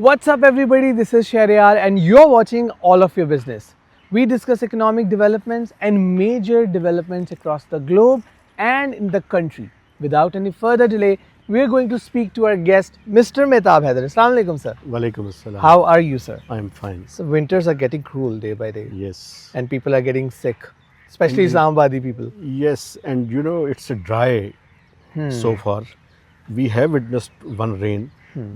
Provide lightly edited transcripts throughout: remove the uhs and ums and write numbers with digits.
What's up everybody, this is Shahryar and you're watching All of Your Business. We discuss economic developments and major developments across the globe and in the country. Without any further delay, we're going to speak to our guest, Mr. Mehtab Haider. Assalamu alaikum, sir. Walaikum assalam. How are you, sir? I am fine. So winters are getting cruel day by day. Yes. And people are getting sick, especially Islamabadi people. Yes, and you know, it's a dry so far. We have witnessed one rain,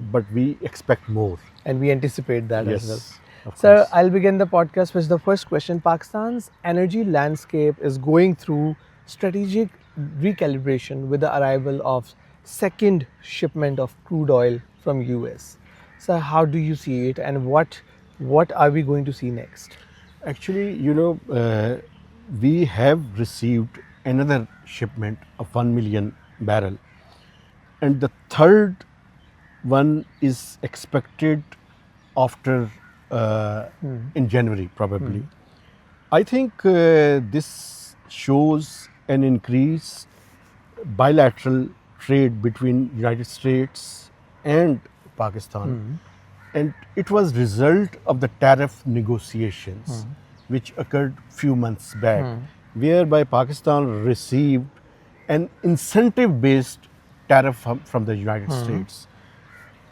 but we expect more. And we anticipate that as well. Yes, of Sir, course. I'll begin the podcast with the first question. Pakistan's energy landscape is going through strategic recalibration with the arrival of second shipment of crude oil from US. So how do you see it and what are we going to see next? Actually, you know, we have received another shipment of 1 million barrel, and the third one is expected after in January probably. I think this shows an increased bilateral trade between United States and Pakistan, and it was result of the tariff negotiations which occurred few months back, whereby Pakistan received an incentive based tariff from the United States.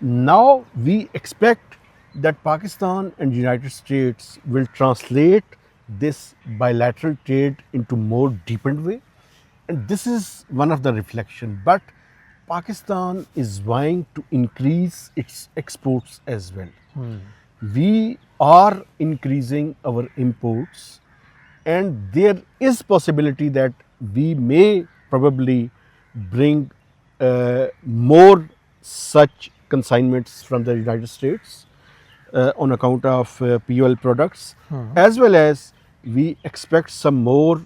Now we expect that Pakistan and United States will translate this bilateral trade into more deepened way, and this is one of the reflection. But Pakistan is vying to increase its exports as well. We are increasing our imports, and there is possibility that we may probably bring more such consignments from the United States on account of POL products, as well as we expect some more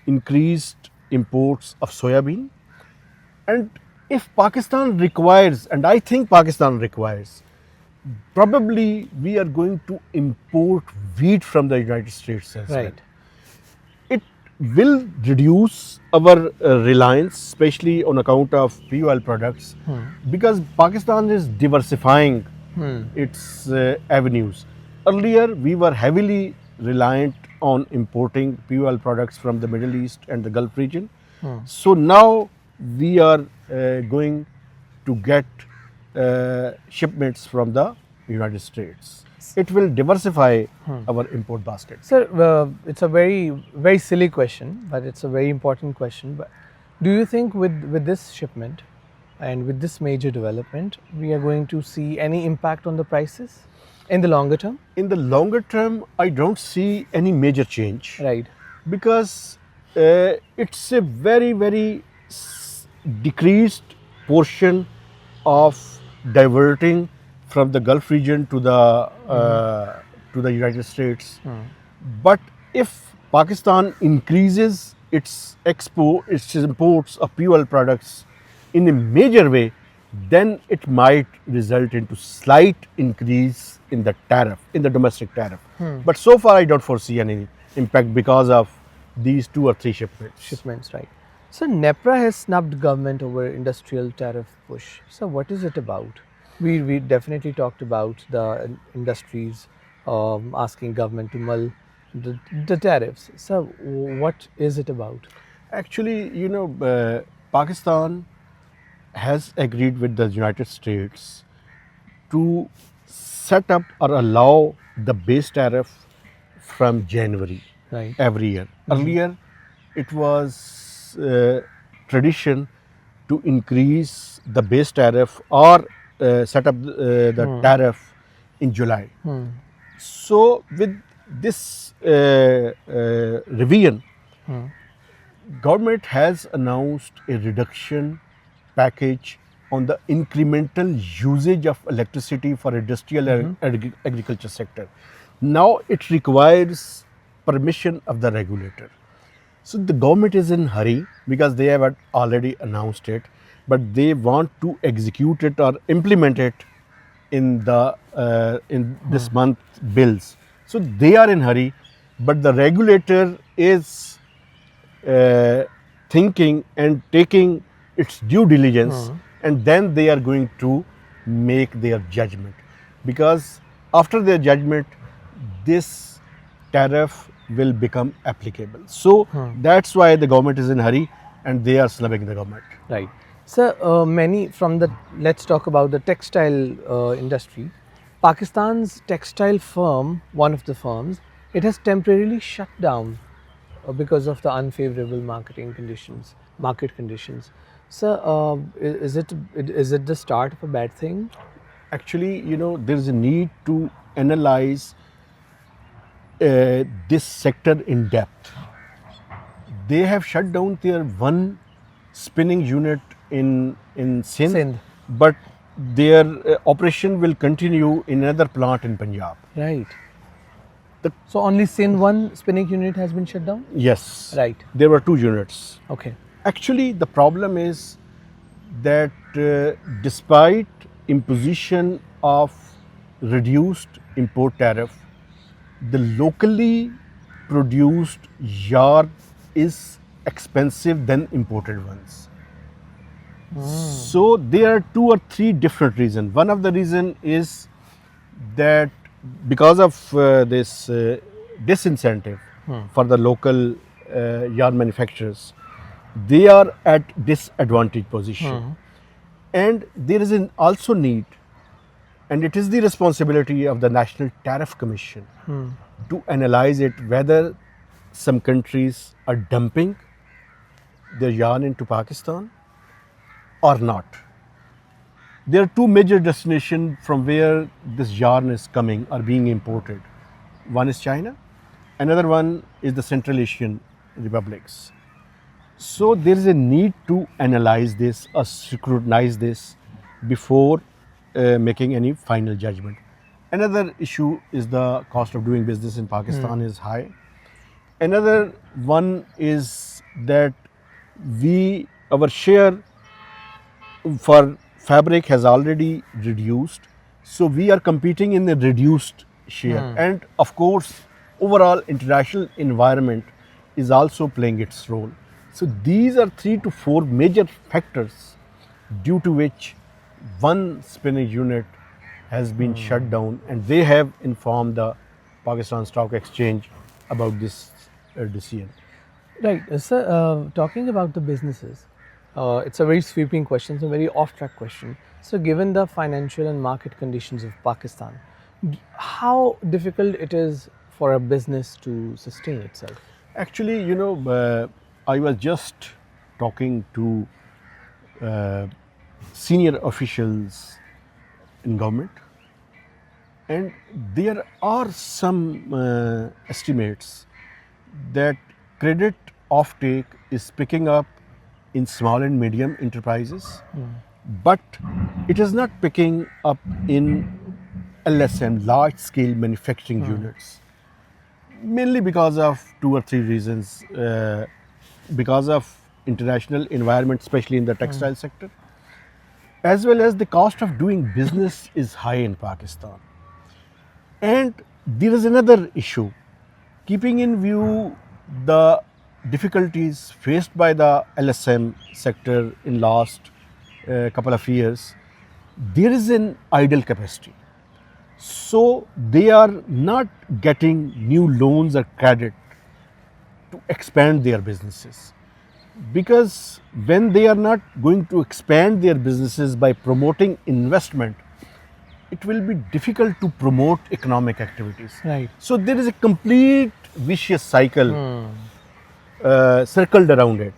increased imports of soya bean. And if Pakistan requires, and I think Pakistan requires, probably we are going to import wheat from the United States as well. Right. It will reduce our reliance, especially on account of POL products, because Pakistan is diversifying its avenues. Earlier, we were heavily reliant on importing POL products from the Middle East and the Gulf region. So now we are going to get shipments from the United States. It will diversify our import basket. Sir, it's a very silly question, but it's a very important question. But do you think with this shipment and with this major development, we are going to see any impact on the prices in the longer term? In the longer term, I don't see any major change. Right. Because it's a very decreased portion of diverting from the Gulf region to the United States. But if Pakistan increases its imports of POL products in a major way, then it might result into slight increase in the tariff, in the domestic tariff. But so far I don't foresee any impact because of these 2 or 3 shipments. Right. So NEPRA has snubbed government over industrial tariff push. So what is it about? We definitely talked about the industries asking government to mull the tariffs. So what is it about? Actually, you know, Pakistan has agreed with the United States to set up or allow the base tariff from January every year. Earlier, it was tradition to increase the base tariff or set up the tariff in July. So with this revision, government has announced a reduction package on the incremental usage of electricity for industrial and agriculture sector. Now it requires permission of the regulator. So the government is in hurry because they have already announced it, but they want to execute it or implement it in this month bills. So they are in hurry, but the regulator is thinking and taking its due diligence, and then they are going to make their judgment. because after their judgment, this tariff will become applicable. So that's why the government is in a hurry and they are slumming the government. Right. Sir, many from the, let's talk about the textile industry. Pakistan's textile firm, one of the firms, it has temporarily shut down because of the unfavorable market conditions. Sir, is it the start of a bad thing? Actually, there is a need to analyze this sector in depth. They have shut down their one spinning unit in Sindh, Sindh. but their operation will continue in another plant in Punjab. Right. The- So only Sindh one spinning unit has been shut down? Yes. Right. There were two units. Okay. Actually, the problem is that despite imposition of reduced import tariff, the locally produced yarn is expensive than imported ones. So there are two or three different reasons. One of the reason is that because of this disincentive for the local yarn manufacturers, they are at disadvantaged position. And there is an also need, and it is the responsibility of the National Tariff Commission to analyze it whether some countries are dumping their yarn into Pakistan or not. There are two major destinations from where this yarn is coming or being imported. One is China, another one is the Central Asian republics. So there is a need to analyze this or scrutinize this before making any final judgment. Another issue is the cost of doing business in Pakistan is high. Another one is that our share for fabric has already reduced, so we are competing in a reduced share. And of course, overall international environment is also playing its role. So these are 3 to 4 major factors due to which one spinning unit has been shut down, and they have informed the Pakistan Stock Exchange about this decision. Right. Sir, talking about the businesses, it's a very sweeping question, it's a very off-track question. So given the financial and market conditions of Pakistan, how difficult it is for a business to sustain itself? Actually, I was just talking to senior officials in government, and there are some estimates that credit offtake is picking up in small and medium enterprises, but it is not picking up in LSM, large scale manufacturing units, mainly because of 2 or 3 reasons. Because of international environment, especially in the textile sector, as well as the cost of doing business is high in Pakistan. And there is another issue, keeping in view the difficulties faced by the LSM sector in last couple of years, there is an idle capacity. So they are not getting new loans or credit to expand their businesses, because when they are not going to expand their businesses by promoting investment, it will be difficult to promote economic activities. Right. So there is a complete vicious cycle circled around it.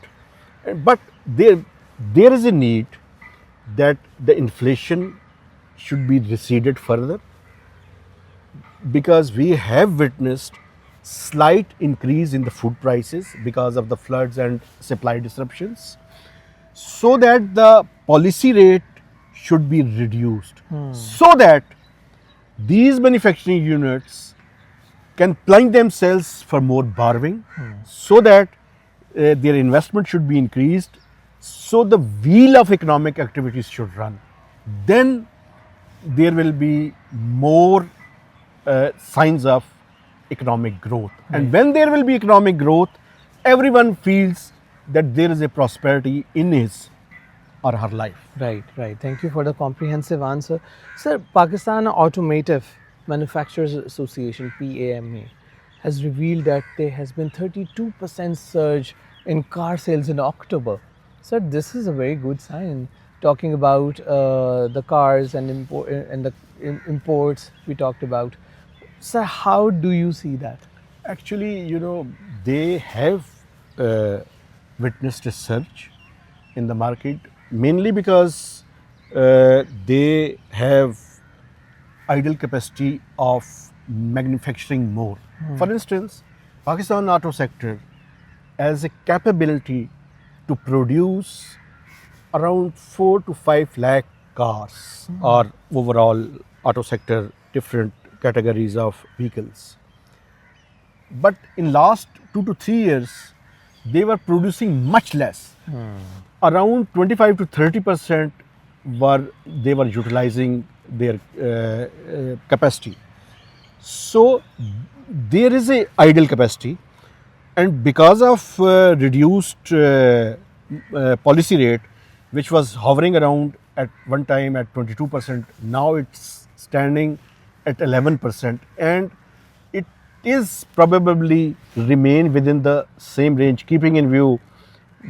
But there is a need that the inflation should be receded further, because we have witnessed slight increase in the food prices because of the floods and supply disruptions, so that the policy rate should be reduced, so that these manufacturing units can plunge themselves for more borrowing, so that their investment should be increased, so the wheel of economic activities should run. Then there will be more signs of economic growth. And when there will be economic growth, everyone feels that there is a prosperity in his or her life. Right, right. Thank you for the comprehensive answer. Sir, Pakistan Automotive Manufacturers Association, PAMA, has revealed that there has been 32% surge in car sales in October. Sir, this is a very good sign. Talking about the cars and the imports we talked about. Sir, how do you see that? Actually, they have uh, witnessed a surge in the market mainly because they have idle capacity of manufacturing more. For instance, Pakistan auto sector has a capability to produce around 4 to 5 lakh cars or overall auto sector different categories of vehicles. But in last 2 to 3 years, they were producing much less. Around 25 to 30% they were utilizing their capacity. So there is a idle capacity, and because of reduced policy rate, which was hovering around at one time at 22%, now it's standing at 11%, and it is probably remain within the same range, keeping in view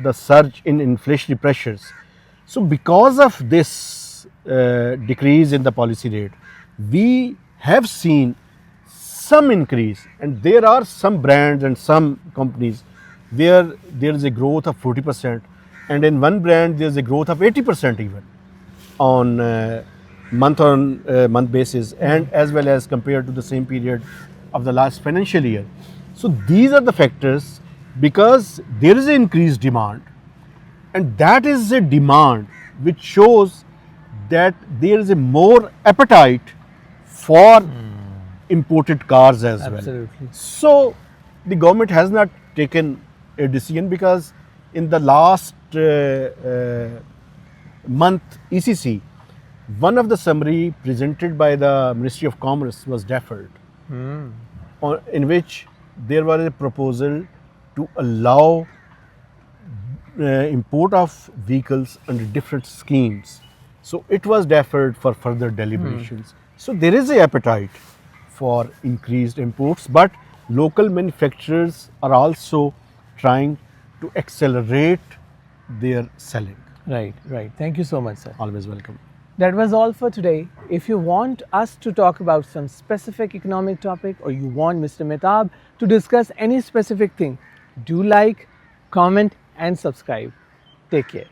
the surge in inflationary pressures. So because of this decrease in the policy rate, we have seen some increase, and there are some brands and some companies where there is a growth of 40%, and in one brand there is a growth of 80% even on month basis, and as well as compared to the same period of the last financial year. So these are the factors, because there is an increased demand, and that is a demand which shows that there is a more appetite for imported cars as well. Absolutely. So the government has not taken a decision, because in the last month ECC, one of the summary presented by the Ministry of Commerce was deferred, in which there was a proposal to allow import of vehicles under different schemes. So it was deferred for further deliberations. So there is a appetite for increased imports, but local manufacturers are also trying to accelerate their selling. Right, right. Thank you so much, sir. Always welcome. That was all for today. If you want us to talk about some specific economic topic, or you want Mr. Mehtab to discuss any specific thing, do like, comment and subscribe. Take care.